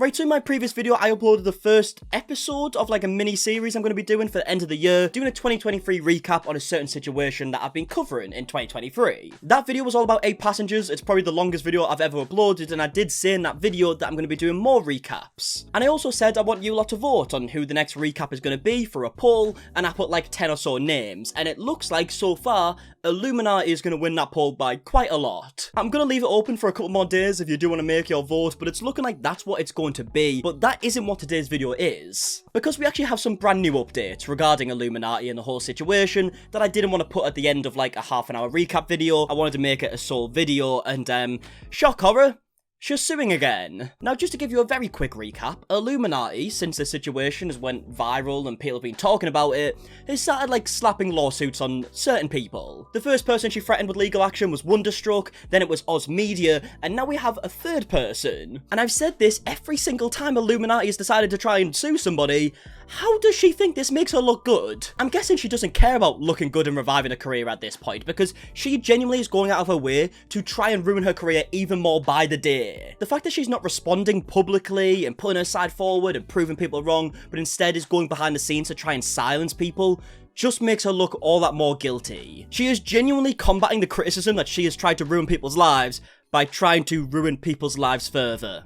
Right, so in my previous video, I uploaded the first episode of like a mini-series I'm going to be doing for the end of the year, doing a 2023 recap on a certain situation that I've been covering in 2023. That video was all about 8 passengers. It's probably the longest video I've ever uploaded, and I did say in that video that I'm going to be doing more recaps. And I also said I want you lot to vote on who the next recap is going to be for a poll, and I put like 10 or so names, and it looks like so far iilluminaughtii is going to win that poll by quite a lot. I'm going to leave it open for a couple more days if you do want to make your vote, but it's looking like that's what it's going to be. But that isn't what today's video is, because we actually have some brand new updates regarding iilluminaughtii and the whole situation that I didn't want to put at the end of like a half-an-hour recap video. I wanted to make it a sole video, and shock horror, she's suing again. Now, just to give you a very quick recap, iilluminaughtii, since the situation has went viral and people have been talking about it, has started like slapping lawsuits on certain people. The first person she threatened with legal action was Wonderstruck, then it was Oz Media, and now we have a third person. And I've said this every single time iilluminaughtii has decided to try and sue somebody. How does she think this makes her look good? I'm guessing she doesn't care about looking good and reviving a career at this point, because she genuinely is going out of her way to try and ruin her career even more by the day. The fact that she's not responding publicly and putting her side forward and proving people wrong, but instead is going behind the scenes to try and silence people, just makes her look all that more guilty. She is genuinely combating the criticism that she has tried to ruin people's lives by trying to ruin people's lives further.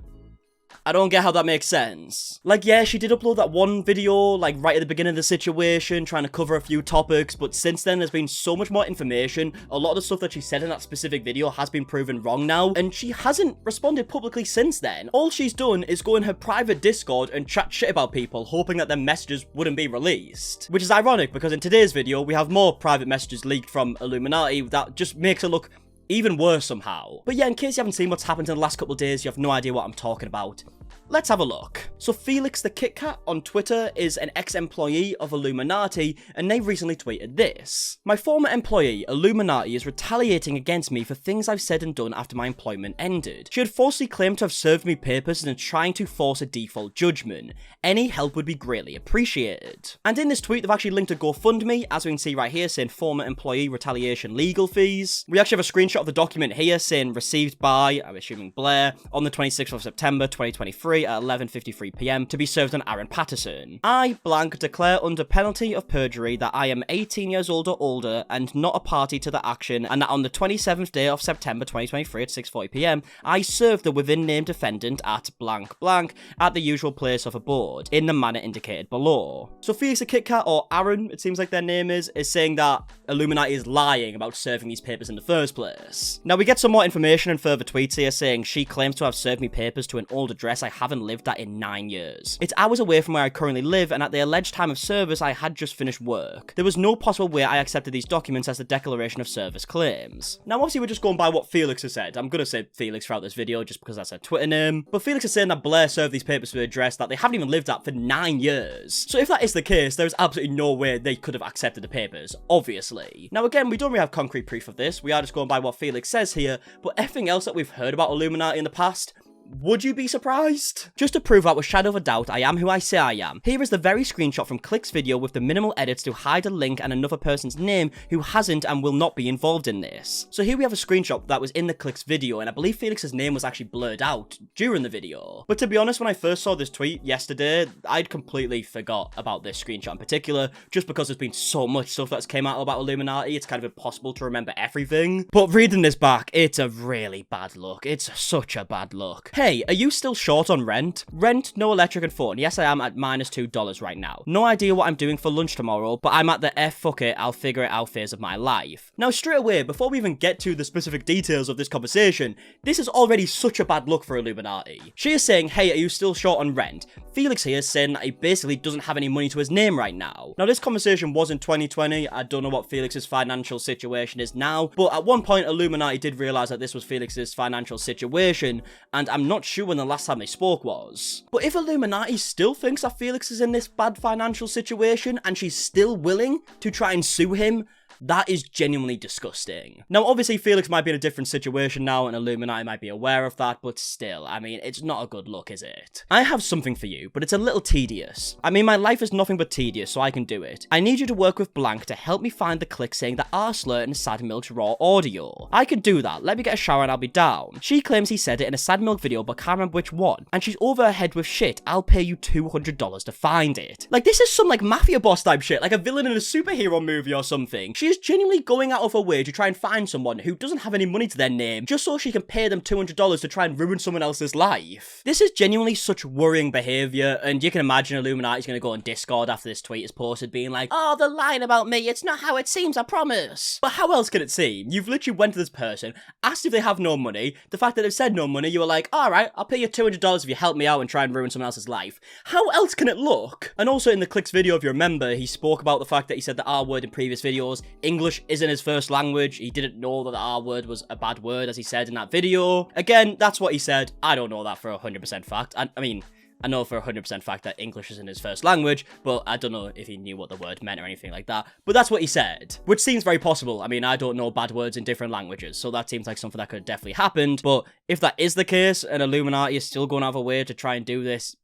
I don't get how that makes sense. Like, yeah, she did upload that one video, like, right at the beginning of the situation, trying to cover a few topics, but since then, there's been so much more information. A lot of the stuff that she said in that specific video has been proven wrong now, and she hasn't responded publicly since then. All she's done is go in her private Discord and chat shit about people, hoping that their messages wouldn't be released. Which is ironic, because in today's video, we have more private messages leaked from iilluminaughtii that just makes her look even worse somehow. But yeah, in case you haven't seen what's happened in the last couple of days, you have no idea what I'm talking about. Let's have a look. So Felix the Kit Kat on Twitter is an ex-employee of iilluminaughtii, and they recently tweeted this. My former employee, iilluminaughtii, is retaliating against me for things I've said and done after my employment ended. She had falsely claimed to have served me papers and is trying to force a default judgment. Any help would be greatly appreciated. And in this tweet, they've actually linked a GoFundMe, as we can see right here, saying former employee retaliation legal fees. We actually have a screenshot of the document here saying received by, I'm assuming Blair, on the 26th of September 2023 at 11:53 PM to be served on Aaron Patterson. I, blank, declare under penalty of perjury that I am 18 years old or older and not a party to the action, and that on the 27th day of September 2023 at 6:40 PM, I served the within named defendant at blank blank at the usual place of abode, in the manner indicated below. So Felix the Kit Kat, or Aaron, it seems like their name is saying that iilluminaughtii is lying about serving these papers in the first place. Now we get some more information and further tweets here saying she claims to have served me papers to an old address I haven't lived at in 9 years. It's hours away from where I currently live, and at the alleged time of service I had just finished work. There was no possible way I accepted these documents as the declaration of service claims. Now obviously we're just going by what Felix has said. I'm gonna say Felix throughout this video just because that's her Twitter name, but Felix is saying that Blair served these papers to the address that they haven't even lived at for 9 years. So if that is the case, there's absolutely no way they could have accepted the papers, obviously. Now again, we don't really have concrete proof of this, we are just going by what Felix says here, but everything else that we've heard about iilluminaughtii in the past, would you be surprised? Just to prove out with shadow of a doubt I am who I say I am, here is the very screenshot from Click's video with the minimal edits to hide a link and another person's name who hasn't and will not be involved in this. So here we have a screenshot that was in the Click's video, and I believe Felix's name was actually blurred out during the video. But to be honest, when I first saw this tweet yesterday, I'd completely forgot about this screenshot in particular, just because there's been so much stuff that's came out about iilluminaughtii, it's kind of impossible to remember everything. But reading this back, it's a really bad look. It's such a bad look. Hey, are you still short on rent? Rent, no electric and phone. Yes, I am at -$2 right now. No idea what I'm doing for lunch tomorrow, but I'm at the fuck it, I'll figure it out phase of my life. Now, straight away, before we even get to the specific details of this conversation, this is already such a bad look for iilluminaughtii. She is saying, hey, are you still short on rent? Felix here is saying that he basically doesn't have any money to his name right now. Now, this conversation was in 2020. I don't know what Felix's financial situation is now, but at one point, iilluminaughtii did realize that this was Felix's financial situation, and I'm not sure when the last time they spoke was. But if iilluminaughtii still thinks that Felix is in this bad financial situation and she's still willing to try and sue him, That is genuinely disgusting. Now, obviously, Felix might be in a different situation now, and Illuminaughtii might be aware of that, but still, I mean, it's not a good look, is it? I have something for you, but it's a little tedious. I mean, my life is nothing but tedious, so I can do it. I need you to work with Blank to help me find the clip saying that Arsler and Sad Milk's raw audio. I can do that. Let me get a shower and I'll be down. She claims he said it in a Sad Milk video, but can't remember which one. And she's over her head with shit. I'll pay you $200 to find it. Like, this is some, like, mafia boss type shit, like a villain in a superhero movie or something. She is genuinely going out of her way to try and find someone who doesn't have any money to their name, just so she can pay them $200 to try and ruin someone else's life. This is genuinely such worrying behavior, and you can imagine Illuminaughti's gonna go on Discord after this tweet is posted being like, oh, they're lying about me, it's not how it seems, I promise. But how else can it seem? You've literally went to this person, asked if they have no money, the fact that they've said no money, you were like, alright, I'll pay you $200 if you help me out and try and ruin someone else's life. How else can it look? And also in the Clicks video, if you remember, he spoke about the fact that he said the R word in previous videos. English isn't his first language. He didn't know that the R word was a bad word, as he said in that video. Again, that's what he said. I don't know that for 100% fact. I mean, I know for 100% fact that English isn't his first language, but I don't know if he knew what the word meant or anything like that. But that's what he said, which seems very possible. I mean, I don't know bad words in different languages, so that seems like something that could have definitely happened. But if that is the case, and Illuminaughtii is still going out of a way to try and do this,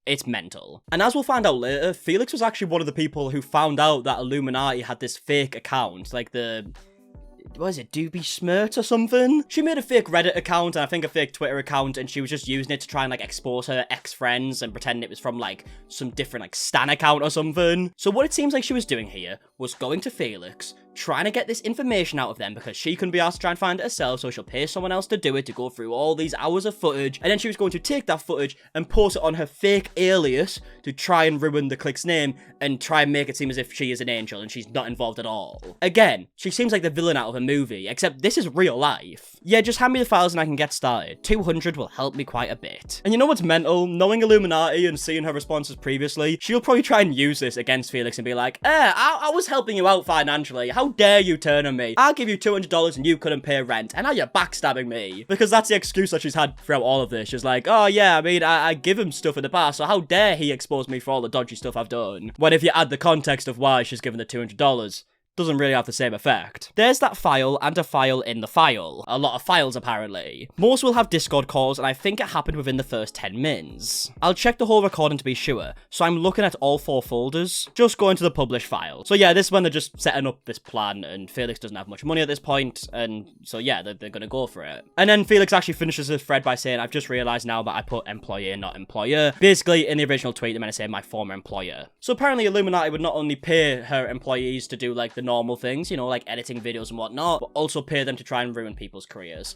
it's mental. And as we'll find out later, Felix was actually one of the people who found out that Illuminaughtii had this fake account, like the... what is it, Doobie Smirt or something? She made a fake Reddit account and I think a fake Twitter account, and she was just using it to try and like expose her ex-friends and pretend it was from like some different like Stan account or something. So what it seems like she was doing here was going to Felix, trying to get this information out of them because she couldn't be asked to try and find it herself, so she'll pay someone else to do it, to go through all these hours of footage, and then she was going to take that footage and post it on her fake alias to try and ruin the Click's name and try and make it seem as if she is an angel and she's not involved at all. Again, she seems like the villain out of a movie, except this is real life. Yeah, just hand me the files and I can get started. 200 will help me quite a bit. And you know what's mental? Knowing Illuminaughtii and seeing her responses previously, she'll probably try and use this against Felix and be like, I was helping you out financially. How dare you turn on me? I'll give you $200 and you couldn't pay rent, and now you're backstabbing me. Because that's the excuse that she's had throughout all of this. She's like, oh yeah, I mean, I give him stuff in the past, so how dare he expose me for all the dodgy stuff I've done? When if you add the context of why she's given the $200, doesn't really have the same effect. There's that file and a file in the file. A lot of files, apparently. Most will have Discord calls, and I think it happened within the first 10 mins. I'll check the whole recording to be sure, so I'm looking at all 4 folders. Just going to the published file. So yeah, this is when they're just setting up this plan, and Felix doesn't have much money at this point, and so yeah, they're gonna go for it. And then Felix actually finishes his thread by saying, I've just realized now that I put employee, not employer. Basically, in the original tweet, they're meant to say my former employer. So apparently Illuminaughtii would not only pay her employees to do like the normal things, you know, like editing videos and whatnot, but also pay them to try and ruin people's careers.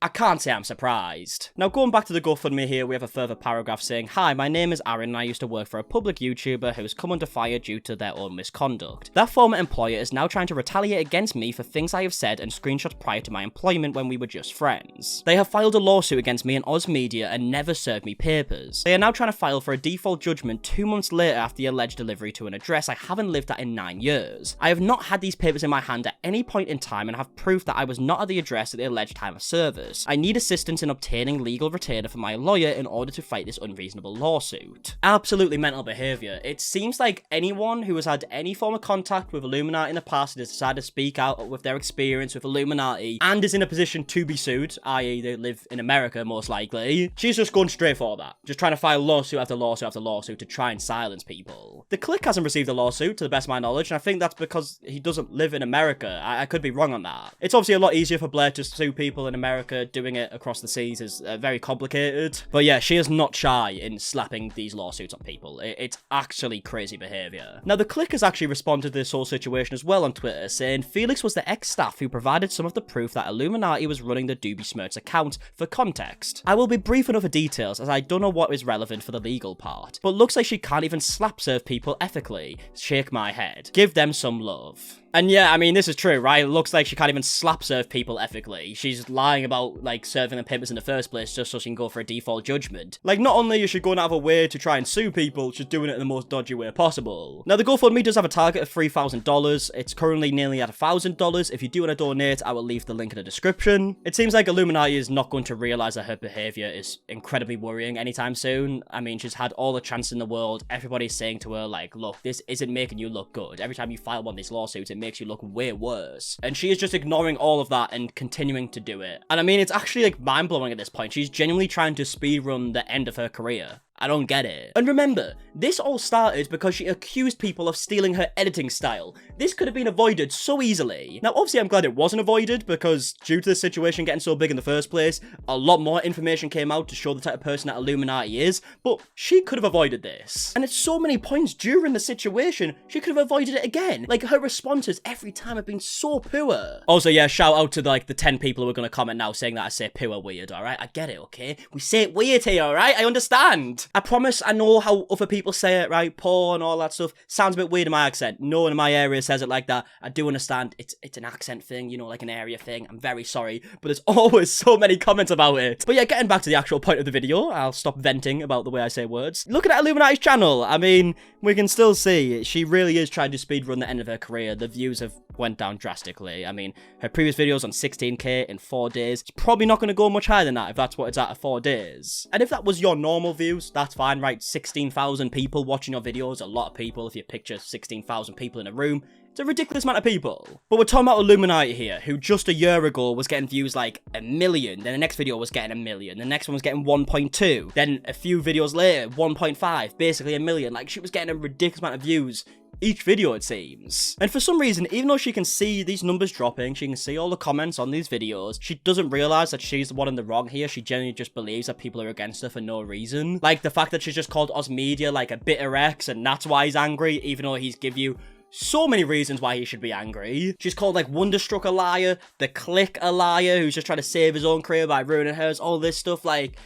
I can't say I'm surprised. Now, going back to the GoFundMe here, we have a further paragraph saying, hi, my name is Aaron and I used to work for a public YouTuber who has come under fire due to their own misconduct. That former employer is now trying to retaliate against me for things I have said and screenshots prior to my employment when we were just friends. They have filed a lawsuit against me and Oz Media and never served me papers. They are now trying to file for a default judgment 2 months later after the alleged delivery to an address I haven't lived at in 9 years. I have not had these papers in my hand at any point in time and have proof that I was not at the address at the alleged time of service. I need assistance in obtaining legal retainer from my lawyer in order to fight this unreasonable lawsuit. Absolutely mental behavior. It seems like anyone who has had any form of contact with Illuminaughtii in the past and has decided to speak out with their experience with Illuminaughtii and is in a position to be sued, i.e. they live in America most likely, she's just going straight for that. Just trying to file lawsuit after lawsuit after lawsuit to try and silence people. The Click hasn't received a lawsuit to the best of my knowledge, and I think that's because he doesn't live in America. I could be wrong on that. It's obviously a lot easier for Blair to sue people in America. Doing it across the seas is very complicated. But yeah, she is not shy in slapping these lawsuits on people. It's actually crazy behavior. Now, the Click has actually responded to this whole situation as well on Twitter, saying Felix was the ex-staff who provided some of the proof that Illuminaughtii was running the Doobie Smirts account. For context, I will be brief enough for details as I don't know what is relevant for the legal part, but looks like she can't even slap serve people ethically. Shake my head. Give them some love. And yeah, I mean, this is true, right? It looks like she can't even slap serve people ethically. She's lying about, like, serving the papers in the first place just so she can go for a default judgment. Like, not only is she going out of her way to try and sue people, she's doing it in the most dodgy way possible. Now, the GoFundMe does have a target of $3,000. It's currently nearly at $1,000. If you do want to donate, I will leave the link in the description. It seems like Illuminaughtii is not going to realize that her behavior is incredibly worrying anytime soon. I mean, she's had all the chance in the world. Everybody's saying to her, like, look, this isn't making you look good. Every time you file one of these lawsuits, it makes you look way worse. And she is just ignoring all of that and continuing to do it. And I mean, it's actually like mind-blowing at this point. She's genuinely trying to speedrun the end of her career. I don't get it. And remember, this all started because she accused people of stealing her editing style. This could have been avoided so easily. Now, obviously, I'm glad it wasn't avoided because due to the situation getting so big in the first place, a lot more information came out to show the type of person that iilluminaughtii is, but she could have avoided this. And at so many points during the situation, she could have avoided it again. Like, her responses every time have been so poor. Also, yeah, shout out to the 10 people who are going to comment now saying that I say poor weird, alright? I get it, okay? We say it weird here, alright? I understand. I promise I know how other people say it, right? Poor and all that stuff. Sounds a bit weird in my accent. No one in my area says it like that. I do understand it's an accent thing, you know, like an area thing. I'm very sorry, but there's always so many comments about it. But yeah, getting back to the actual point of the video, I'll stop venting about the way I say words. Looking at iilluminaughttii's channel, I mean, we can still see she really is trying to speedrun the end of her career. The views have went down drastically. I mean, her previous videos on 16k in 4 days. It's probably not going to go much higher than that if that's what it's at in 4 days. And if that was your normal views, that's fine, right? 16,000 people watching your videos, a lot of people. If you picture 16,000 people in a room, it's a ridiculous amount of people. But we're talking about iilluminaughtii here, who just a year ago was getting views like 1 million. Then the next video was getting 1 million. The next one was getting 1.2. Then a few videos later, 1.5. Basically 1 million. Like, she was getting a ridiculous amount of views each video, it seems. And for some reason, even though she can see these numbers dropping, she can see all the comments on these videos, she doesn't realize that she's the one in the wrong here. She genuinely just believes that people are against her for no reason. Like the fact that she's just called Oz Media like a bitter ex, and that's why he's angry, even though he's give you so many reasons why he should be angry. She's called like Wonderstruck a liar, The Click a liar, who's just trying to save his own career by ruining hers, all this stuff. Like,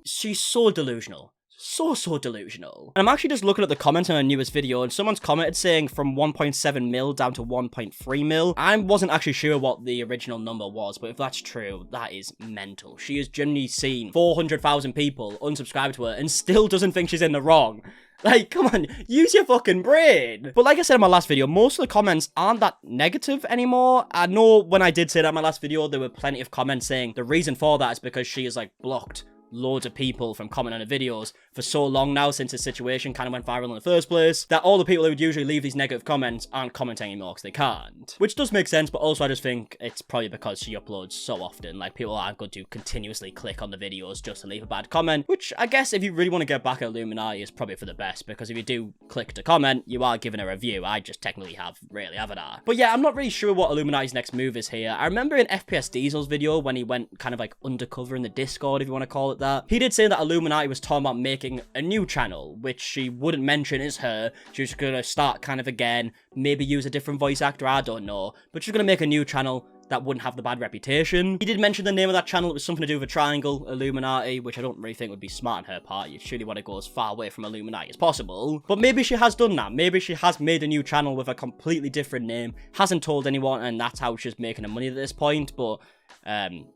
she's so delusional. So delusional. And I'm actually just looking at the comments on her newest video, and someone's commented saying from 1.7 mil down to 1.3 mil. I wasn't actually sure what the original number was, but if that's true, that is mental. She has genuinely seen 400,000 people unsubscribe to her and still doesn't think she's in the wrong. Like, come on, use your fucking brain. But like I said in my last video, most of the comments aren't that negative anymore. I know when I did say that in my last video, there were plenty of comments saying the reason for that is because she is like blocked loads of people from commenting on her videos for so long now, since the situation kind of went viral in the first place, that all the people who would usually leave these negative comments aren't commenting anymore because they can't. Which does make sense, but also I just think it's probably because she uploads so often. Like, people aren't going to continuously click on the videos just to leave a bad comment, which I guess if you really want to get back at iilluminaughtii is probably for the best, because if you do click to comment, you are giving a review. I just technically have, really, haven't I? But yeah, I'm not really sure what iilluminaughtii's next move is here. I remember in FPS Diesel's video when he went kind of like undercover in the Discord, if you want to call it that, he did say that iilluminaughtii was talking about making a new channel, which she wouldn't mention is her. She was gonna start kind of again, maybe use a different voice actor, I don't know, but she's gonna make a new channel that wouldn't have the bad reputation. He did mention the name of that channel. It was something to do with a triangle, iilluminaughtii, which I don't really think would be smart on her part. You surely want to go as far away from iilluminaughtii as possible. But maybe she has done that. Maybe she has made a new channel with a completely different name, hasn't told anyone, and that's how she's making her money at this point. But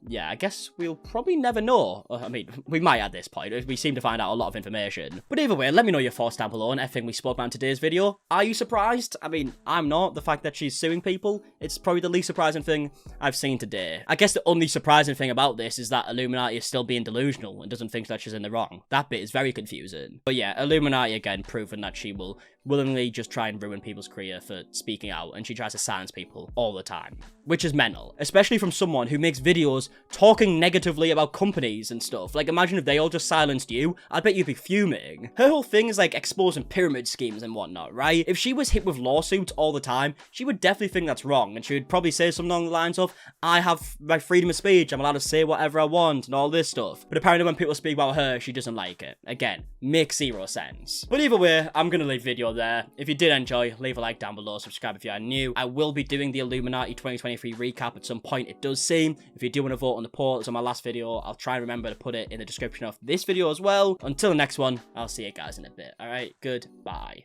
yeah, I guess we'll probably never know. I mean, we might at this point. We seem to find out a lot of information. But either way, let me know your thoughts down below on everything we spoke about in today's video. Are you surprised? I mean, I'm not. The fact that she's suing people, it's probably the least surprising thing I've seen today. I guess the only surprising thing about this is that iilluminaughtii is still being delusional and doesn't think that she's in the wrong. That bit is very confusing. But yeah, iilluminaughtii again proving that she will willingly just try and ruin people's career for speaking out, and she tries to silence people all the time, which is mental, especially from someone who makes videos talking negatively about companies and stuff. Like, imagine if they all just silenced you. I bet you'd be fuming. Her whole thing is like exposing pyramid schemes and whatnot, right? If she was hit with lawsuits all the time, she would definitely think that's wrong, and she would probably say something along the lines of, I have my freedom of speech, I'm allowed to say whatever I want and all this stuff. But apparently when people speak about her, she doesn't like it. Again, makes zero sense. But either way, I'm gonna leave the video there. If you did enjoy, leave a like down below, subscribe if you are new. I will be doing the iilluminaughtii 2023 recap at some point, it does seem. If you do want to vote on the poll, it's on my last video. I'll try and remember to put it in the description of this video as well. Until the next one, I'll see you guys in a bit. Alright, goodbye.